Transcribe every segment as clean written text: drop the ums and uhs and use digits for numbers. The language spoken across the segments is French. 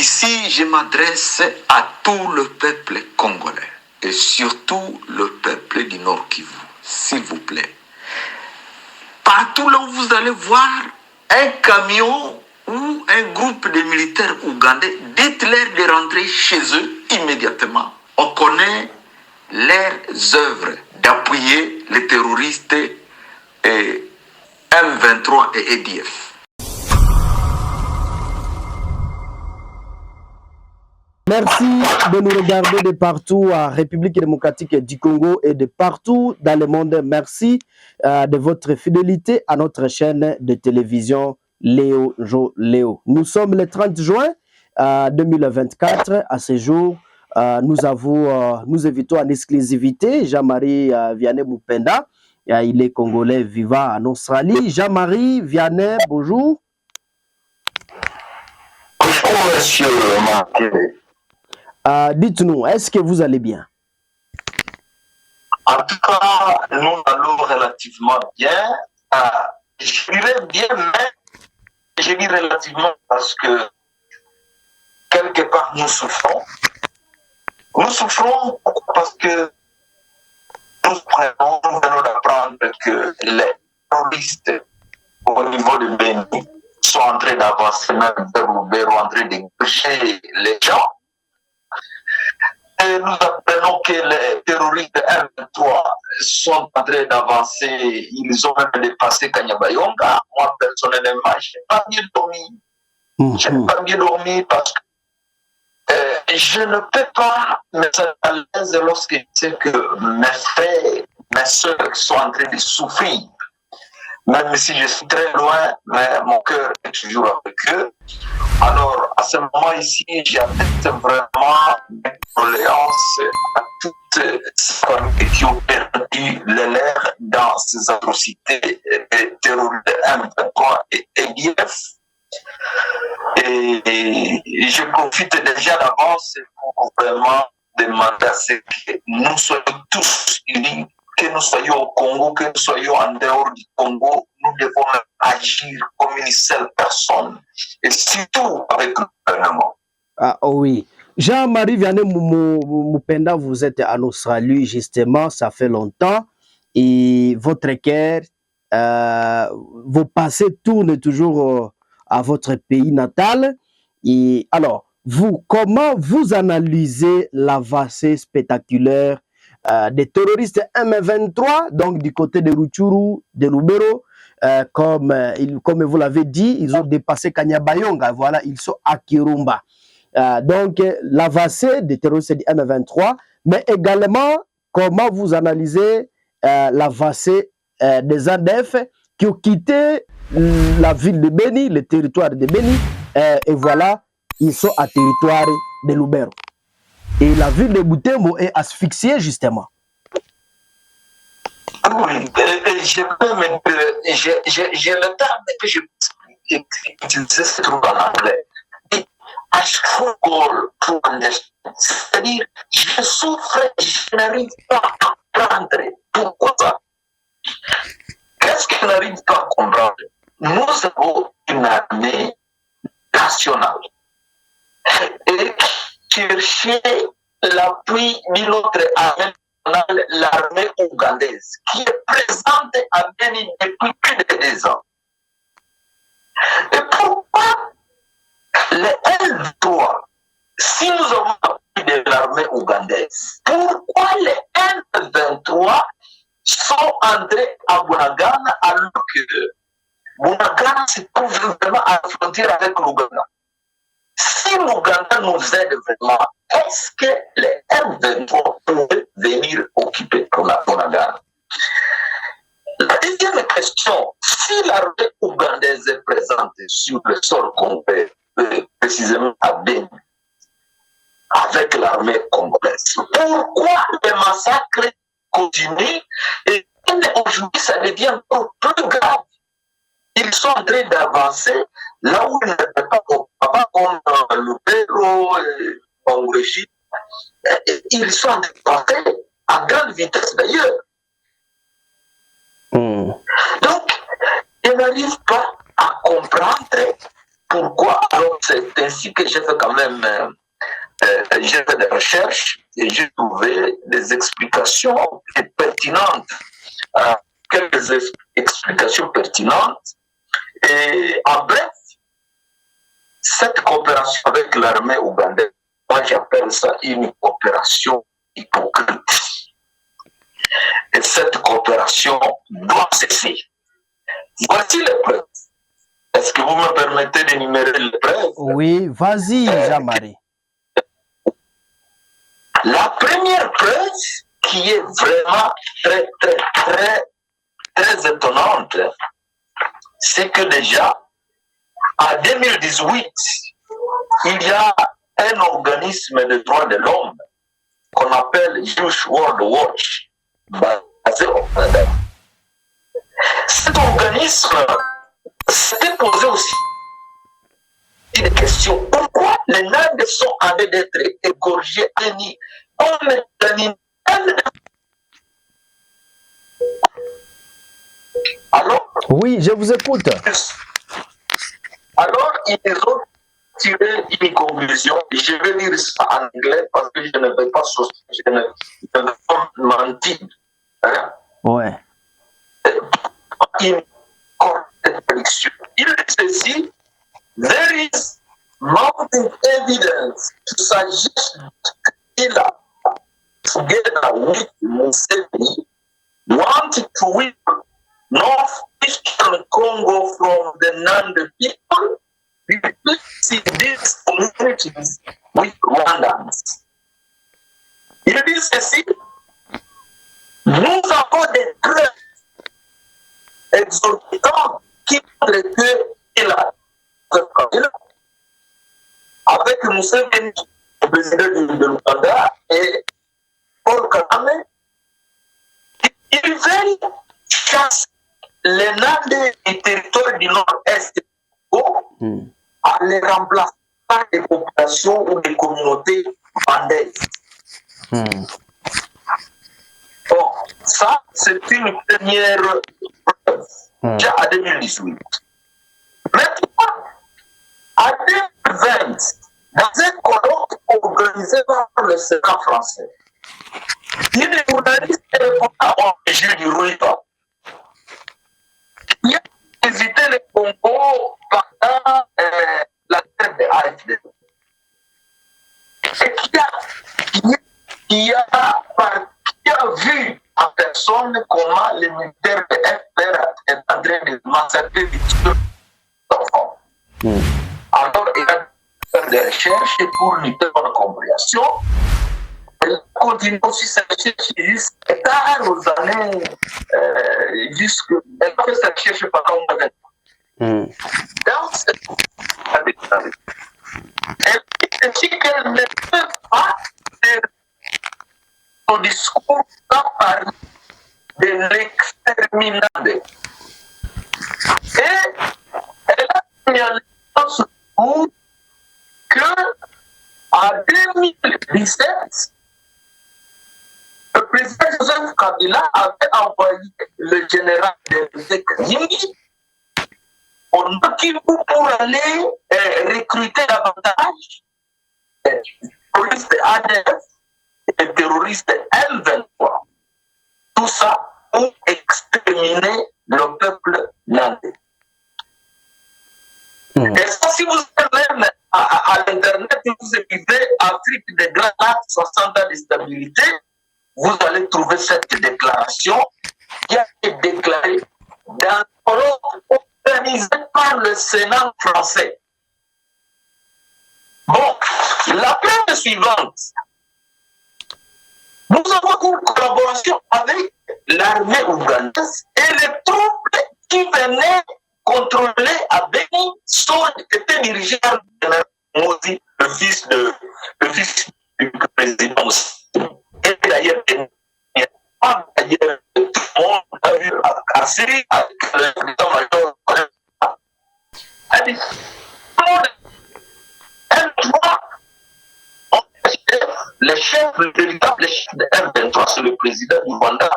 Ici, je m'adresse à tout le peuple congolais et surtout le peuple du Nord Kivu, s'il vous plaît. Partout là où vous allez voir un camion ou un groupe de militaires ougandais, dites-leur de rentrer chez eux immédiatement. On connaît leurs œuvres d'appuyer les terroristes et M23 et EDF. Merci de nous regarder de partout à République démocratique du Congo et de partout dans le monde. Merci de votre fidélité à notre chaîne de télévision Léo Jo Léo. Nous sommes le 30 juin 2024. À ce jour, nous invitons en exclusivité Jean-Marie Vianney Mupenda. Il est congolais vivant en Australie. Jean-Marie Vianney, bonjour. Bonjour, monsieur Marquet. Dites-nous, est-ce que vous allez bien? En tout cas, nous allons relativement bien. Je dirais bien, mais je dis relativement parce que quelque part nous souffrons. Nous souffrons parce que nous venons d'apprendre que les terroristes au niveau de Beni sont en train d'avancer même vers Lubero, en train d'égorger les gens. Et nous apprenons que les terroristes de M23 sont en train d'avancer. Ils ont même dépassé Kanyabayonga. Moi, personnellement, je n'ai pas bien dormi. Je n'ai pas bien dormi parce que je ne peux pas me sentir à l'aise lorsque je sais que mes frères, mes soeurs sont en train de souffrir. Même si je suis très loin, mais mon cœur est toujours avec eux. Alors, à ce moment ici, j'atteste vraiment mes condoléances à toutes ces familles qui ont perdu les leurs dans ces atrocités terroristes M23 et EDF. Et je profite déjà d'avance pour vraiment demander à ce que nous soyons tous unis, que nous soyons au Congo, que nous soyons en dehors du Congo, nous devons agir comme une seule personne, et surtout avec le gouvernement. Ah oui. Jean-Marie Vianney Mupenda, vous êtes en Australie, justement, ça fait longtemps, et votre cœur, vos passés tournent toujours à votre pays natal. Et alors, vous, comment vous analysez l'avancée spectaculaire des terroristes M23, donc du côté de Rutshuru, de Lubero, comme vous l'avez dit, ils ont dépassé Kanyabayonga, voilà, ils sont à Kirumba. Donc, l'avancée des terroristes du M23, mais également, comment vous analysez l'avancée des ADF qui ont quitté la ville de Beni, le territoire de Beni, et voilà, ils sont à territoire de Lubero. Et la ville de Butembo est asphyxiée, justement. Oui, j'ai le temps que je peux utiliser ce truc en anglais. I struggle to understand. C'est-à-dire, je souffre, je n'arrive pas à comprendre. Pourquoi ça? Qu'est-ce que je n'arrive pas à comprendre? Nous avons une armée nationale. Et chercher l'appui d'une autre armée nationale, l'armée ougandaise, qui est présente à Beni depuis plus de 2 ans. Et pourquoi les L3, si nous avons appris de l'armée ougandaise, pourquoi les M23 sont entrés à Bunagana alors que Bunagana se trouve vraiment à la frontière avec l'Ouganda? Si l'Ouganda nous aide vraiment, est-ce que les M23 pouvaient venir occuper Bunagana? La deuxième question, si l'armée ougandaise est présente sur le sol congolais, précisément à Beni, avec l'armée congolaise, pourquoi les massacres continuent et aujourd'hui ça devient encore plus grave? Ils sont en train d'avancer là où ils ne peuvent pas comme le Pérou et en Régime. Ils sont en train d'avancer à grande vitesse d'ailleurs. Donc, ils n'arrivent pas à comprendre Pourquoi? Alors, c'est ainsi que j'ai fait quand même, j'ai fait des recherches et j'ai trouvé des explications pertinentes, quelques explications pertinentes. Et en bref, cette coopération avec l'armée ougandaise, moi j'appelle ça une coopération hypocrite. Et cette coopération doit cesser. Voici les preuves. Est-ce que vous me permettez d'énumérer les preuves? Oui, vas-y, Jean-Marie. La première preuve qui est vraiment très étonnante, c'est que déjà, en 2018, il y a un organisme de droits de l'homme qu'on appelle Jewish World Watch, basé au Canada. Cet organisme s'était posé aussi des questions. Pourquoi les Nandes sont en train d'être égorgés, unis comme des animaux? Alors, oui, je vous écoute. Alors, ils ont tiré une conclusion. Je vais lire ça en anglais parce que je ne vais pas je ne vais pas mentir. Hein? Ouais. Une contradiction. Il dit ceci: there is mounting evidence to suggest Kabila, together with Museveni, wanted to win northeastern Congo from the Nande people, replacing these communities with Rwandans. Il dit ceci: nous avons des preuves exorbitantes qui montrent qu'il a avec Museveni, le président de l'Ouganda, et Paul Kagame, ils veulent chasser les Nandais du territoire du nord-est à les remplacer par des populations ou des communautés rwandaises. Bon, ça, c'est une première preuve, déjà en 2018. Maintenant, en 2020, dans un colloque organisé par le Sénat français, une journaliste répondant au jeu du Rwanda qui a visité le Congo pendant la guerre de AFD et qui a vu en personne comment les militaires de FPR est en train de massacrer les enfants. Alors, il a fait des recherches pour lutter contre la compréhension. Elle continue aussi sa recherche jusqu'à tard aux années, elle a fait sa recherche pendant un moment. Dans cette elle dit qu'elle ne peut pas faire son discours sans parler de l'exterminade. Et elle a signalé dans ce cours qu'en 2017, le président Joseph Kabila avait envoyé le général de Kazimbi au Nord-Kivu pour aller recruter davantage les terroristes ADF et les terroristes M23. Tout ça pour exterminer le peuple nandais. Et ça, si vous allez même à l'Internet, vous écrivez Afrique des Grands Lacs, 60 ans de stabilité, vous allez trouver cette déclaration qui a été déclarée dans un colloque organisé par le Sénat français. Bon, la preuve suivante. Nous avons une collaboration avec l'armée ougandaise et les troupes qui venaient contrôler à Beni étaient dirigées par Modi, le fils du président. Et d'ailleurs, tout le monde a vu à Syrie avec le président-major. Le chef, le véritable chef de M23, c'est le président du Rwanda,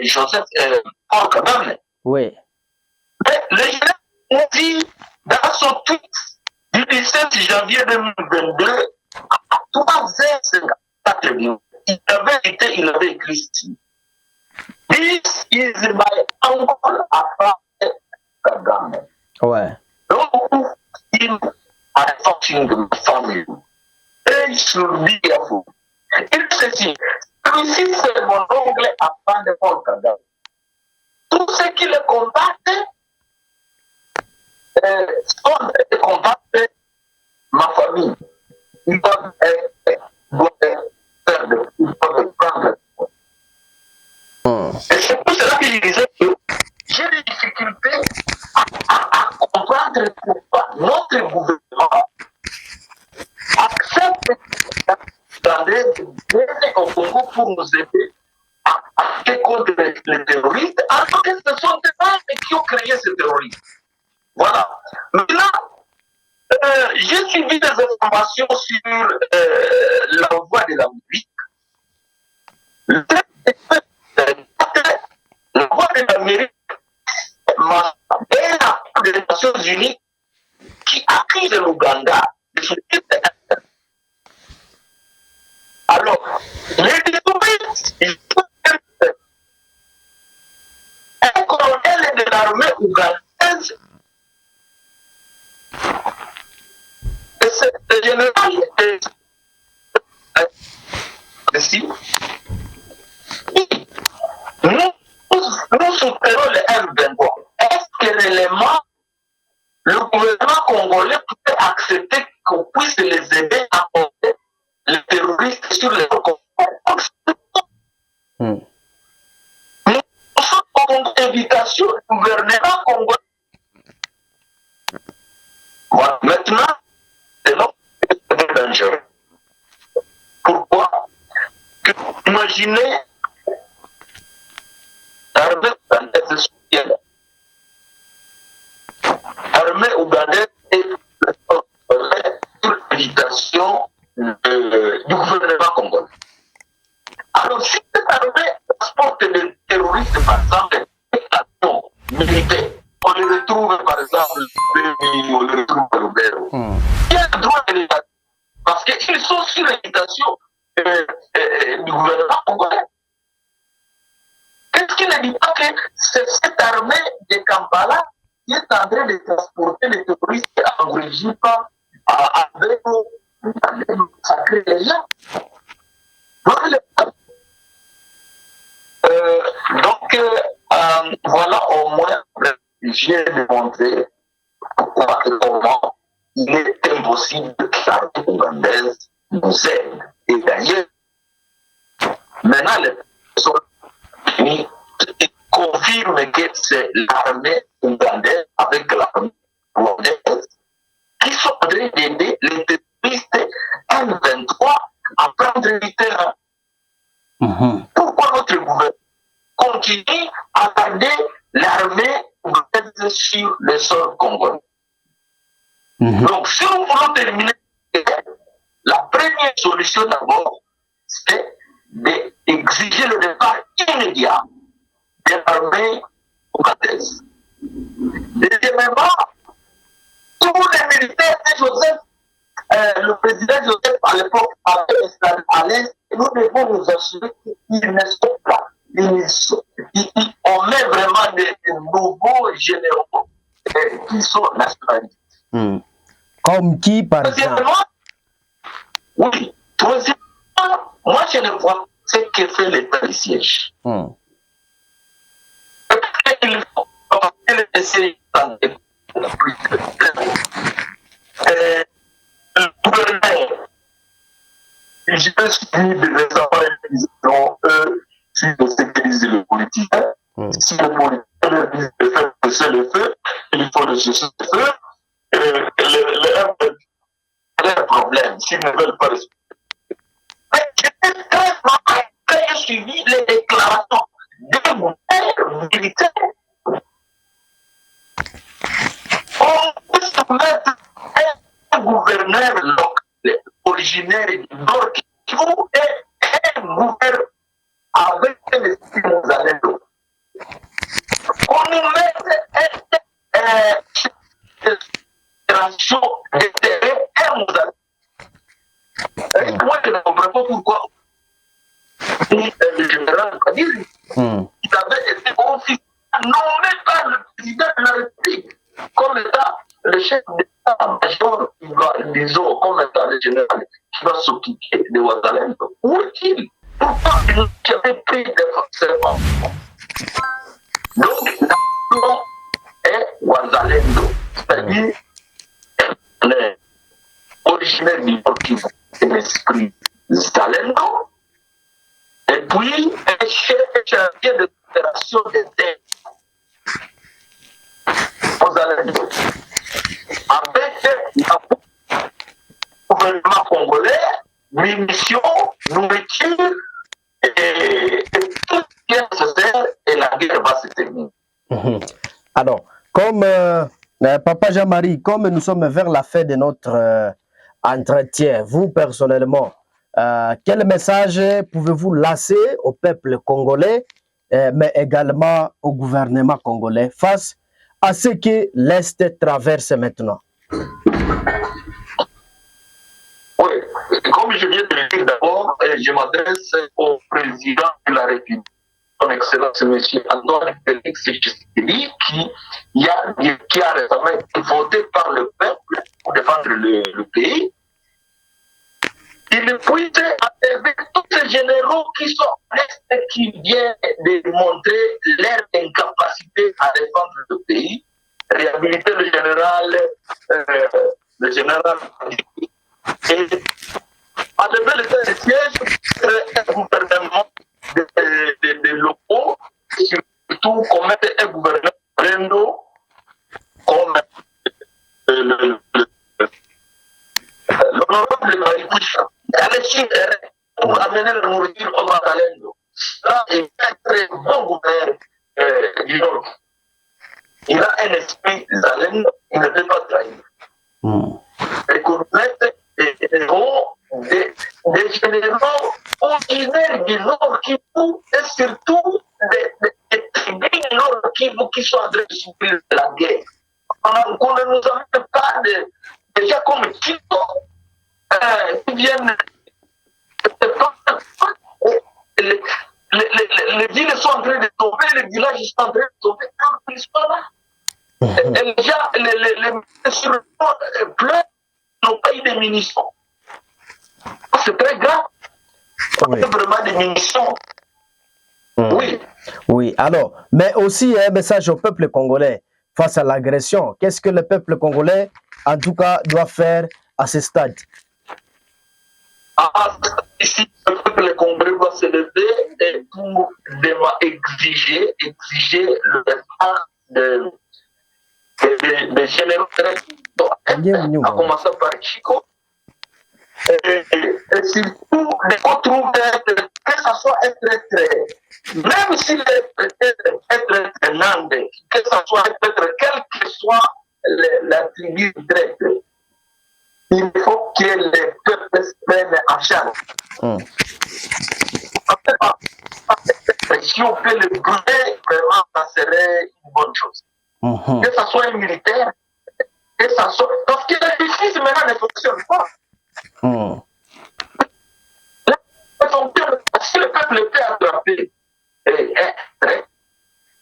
Joseph Paul Kagame. Oui. Mais le général dit Dans son tweet du 17 janvier 2022, à 3h54 minutes, il avait écrit ceci. This is my uncle Afande Kagame. Ouais. Don't him affecting the family. They should be careful. Il dit ceci. Celui-ci, c'est mon oncle Afande Kagame. Tous ceux qui le combattent sont de combattre ma famille. Ils doivent prendre. Et c'est pour cela que je disais que j'ai des difficultés à comprendre pourquoi notre gouvernement accepte d'aller au Congo pour nous aider à lutter contre les terroristes, alors que ce sont des femmes qui ont créé ce terrorisme. Voilà. Maintenant, j'ai suivi des informations sur la voie de la musique. La voie de l'Amérique est la des Nations Unies qui accuse l'Ouganda de ce type de... Alors, les terroristes, ils peuvent être un colonel de l'armée ougandaise. Et c'est le général ici. Nous soutenons le M23. Est-ce que l'élément, le gouvernement congolais peut accepter qu'on puisse les aider à porter les terroristes sur les Congolais? Nous sommes en invitation du gouvernement congolais. Voilà. Maintenant, c'est notre dangereux. Pourquoi? Imaginez l'armée ougandaise soutienne. L'armée ougandaise est sur l'invitation du gouvernement congolais. Alors, si cette armée transporte les terroristes, par exemple, des stations militaires, on les retrouve, par exemple, on les retrouve à Lubero. Il y a le droit de les attaquer parce qu'ils sont sur l'invitation du gouvernement congolais. Qu'est-ce qui ne dit pas que c'est cette armée de Kampala qui est en train de transporter les terroristes en Brigitte avec massacrer les gens? Donc, voilà au moins, j'ai démontré pourquoi et comment il est impossible que l'armée ougandaise nous aide. Et d'ailleurs, maintenant, les personnes confirment que c'est l'armée ougandaise avec l'armée rwandaise qui sont en train d'aider les terroristes M23 à prendre le terrain. Pourquoi notre gouvernement continue à garder l'armée ougandaise sur le sol congolais? Donc, si nous voulons terminer, la première solution d'abord, c'est d'exiger le départ immédiat de l'armée ougandaise. Deuxièmement, tous les militaires de Joseph, le président Joseph à l'époque avait installé à l'Est, et nous devons nous assurer qu'ils ne sont pas. On met vraiment des nouveaux généraux qui sont nationalistes. Comme qui, par exemple? Oui. Troisièmement, moi je ne vois pas ce que fait l'État du siège. Il faut essayer le gouverneur, je suis des informations, sur ce que disent les politiciens. Si les politiciens disent de faire cesser le feu, il faut le cesser le feu. Le problème, s'ils ne veulent pas respecter. Mais j'étais très mal quand j'ai suivi les déclarations des gouverneurs militaires. On peut se mettre un gouverneur local, originaire du Nord Kivu et un gouverneur avec les Simozalendo. On nous met ne comprends pas pourquoi le général Kadir, il avait été officiellement nommé par le président de la République comme étant le chef d'état-major, disons, comme étant le général qui va s'occuper de Ouazalendo. Où est-il? Pourquoi il avait pris des renseignements? Donc, l'nom est Ouazalendo, c'est-à-dire originaire du Nord-Kivu, c'est l'esprit Zalendo, et puis un chef chargé de l'opération des terres aux Zalendo, avec le gouvernement congolais, munitions, nourriture et tout ce qui est nécessaire, et la guerre va se terminer. Alors, comme Papa Jean-Marie, comme nous sommes vers la fin de notre entretien, vous personnellement, quel message pouvez-vous lancer au peuple congolais, mais également au gouvernement congolais face à ce que l'Est traverse maintenant? Oui, comme je viens de le dire d'abord, je m'adresse au président de la République, son Excellence M. Antoine Félix Tshisekedi, qui a récemment été voté par le peuple pour défendre le pays. Il puisse, avec tous ces généraux qui sont restés, qui viennent de montrer leur incapacité à défendre le pays, réhabiliter le général et enlever le temps de siège, un gouvernement de locaux, surtout commettre un gouvernement comme l'honorable Marikoucha, pour amener la nourriture au Matalendo. Ça est un très bon gouverneur du Nord. Il a un esprit Zalendo, il ne peut pas trahir. Et qu'on mette des généraux originaires du Nord Kivu et surtout des tribus du Nord Kivu qui sont en train de souffrir de la guerre. Qu'on ne nous amène pas déjà comme Chico, qui viennent. Les villes sont en train de tomber, les villages sont en train de tomber, ils sont là. Et les gens, les sur le pont pleurent, n'ont pas eu de munitions. C'est très grave. Oui. C'est vraiment des munitions. Oui. Oui, alors, mais aussi un message au peuple congolais face à l'agression. Qu'est-ce que le peuple congolais, en tout cas, doit faire à ce stade? Ici, le peuple congolais doit se lever et pour exiger le départ des généraux, à commencer par Chico, et surtout de retrouver que ça soit un traître, même s'il est peut-être un traître nandé, que ça soit un traître, quelle que soit la tribu traître, il faut que les peuples se prennent en charge. Si on peut le brûler, vraiment, ça serait une bonne chose. Que ça soit un militaire, que ça soit. Parce que la justice maintenant ne fonctionne pas. Si le peuple peut attraper,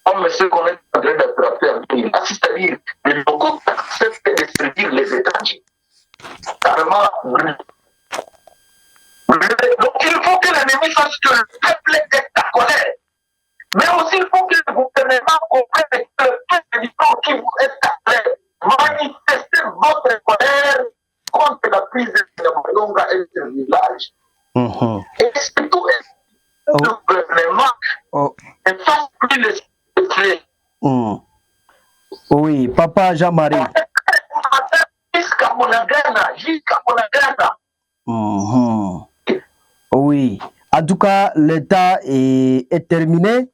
comme ce qu'on est en train d'attraper, c'est-à-dire les locaux acceptent de servir les étrangers. Carrément, donc il faut que l'ennemi sache que le peuple est à colère. Mais aussi il faut que le gouvernement comprenne que le peuple du Nord qui vous est à colère. Manifestez votre colère contre la prise de la Malonga et du village. Et surtout, le gouvernement ne fasse plus le secret. Oui, Papa Jean-Marie. Oui, en tout cas, le temps est terminé.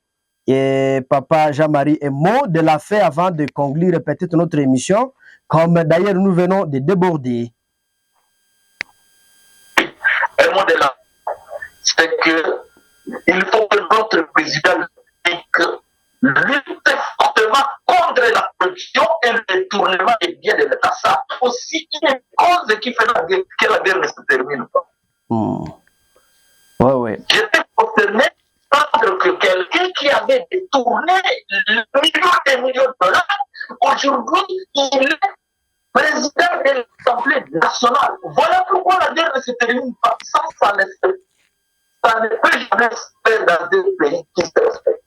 Et Papa Jean-Marie, un mot de la fin avant de conclure peut-être notre émission, comme d'ailleurs nous venons de déborder. Un mot de la fin, c'est que il faut que notre président lutte fortement contre la corruption et le détournement des biens de l'État. Ça aussi une cause qui fait que la guerre ne se termine pas. avait détourné le millions et millions de dollars. Aujourd'hui, il est président de l'Assemblée nationale. Voilà pourquoi la guerre ne se termine pas sans ça ne peut jamais se faire dans des pays qui se respectent.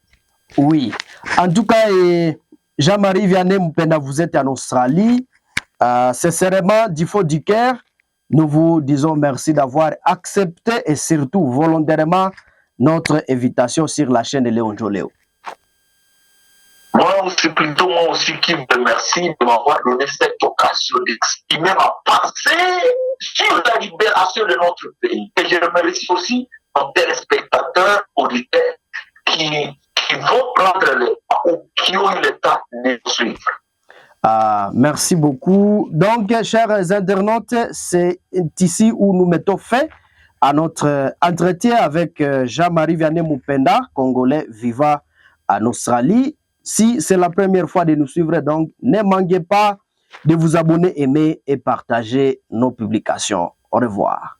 Oui. En tout cas, Jean-Marie Vianney Mupenda, vous êtes en Australie. Sincèrement, du fond du cœur, nous vous disons merci d'avoir accepté et surtout volontairement notre invitation sur la chaîne de Léon Joléo. Moi aussi qui vous remercie de m'avoir donné cette occasion d'exprimer ma pensée sur la libération de notre pays. Et je remercie aussi nos téléspectateurs, auditeurs qui vont prendre le pas ou qui ont eu le temps de suivre. Merci beaucoup. Donc, chers internautes, c'est ici où nous mettons fin à notre entretien avec Jean-Marie Vianney Mupenda, Congolais vivant en Australie. Si c'est la première fois de nous suivre, donc ne manquez pas de vous abonner, aimer et partager nos publications. Au revoir.